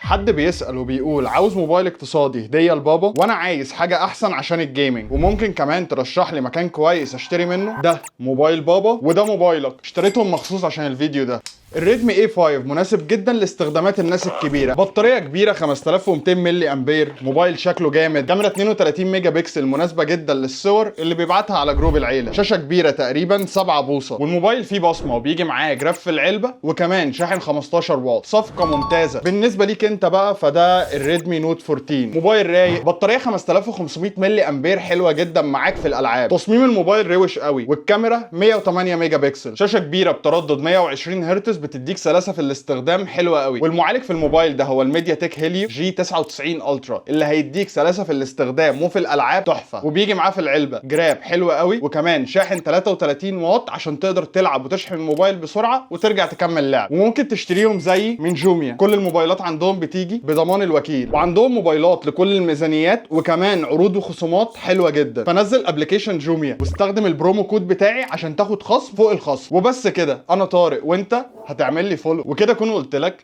حد بيسأل وبيقول عاوز موبايل اقتصادي هدية لبابا، وانا عايز حاجة احسن عشان الجيمنج، وممكن كمان ترشح لي مكان كويس اشتري منه. ده موبايل بابا وده موبايلك، اشتريتهم مخصوص عشان الفيديو ده. الريدمي A5 مناسب جدا لاستخدامات الناس الكبيره، بطاريه كبيره 5200 ملي امبير، موبايل شكله جامد، كاميرا 32 ميجا بكسل مناسبه جدا للصور اللي بيبعتها على جروب العيله، شاشه كبيره تقريبا 7 بوصه، والموبايل فيه بصمه وبيجي معاه جراف في العلبه، وكمان شاحن 15 واط. صفقه ممتازه بالنسبه ليك انت بقى. فده الريدمي نوت 14، موبايل رايق، بطاريه 5500 ملي امبير حلوه جدا معاك في الالعاب، تصميم الموبايل روش قوي، والكاميرا 108 ميجا بكسل، شاشه كبيره بتردد 120 هرتز بتديك سلاسه في الاستخدام حلوه قوي. والمعالج في الموبايل ده هو الميديا تك هيليو جي 99 الترا اللي هيديك سلاسه في الاستخدام وفي الالعاب تحفه. وبيجي معاه في العلبه جراب حلوه قوي، وكمان شاحن 33 واط عشان تقدر تلعب وتشحن الموبايل بسرعه وترجع تكمل لعب. وممكن تشتريهم زي من جوميا، كل الموبايلات عندهم بتيجي بضمان الوكيل، وعندهم موبايلات لكل الميزانيات، وكمان عروض وخصومات حلوه جدا. فنزل ابلكيشن جوميا واستخدم البرومو كود بتاعي عشان تاخد خصم فوق الخصم. وبس كده، انا طارق وانت هتعمل لي فولو، وكده اكون قلت لك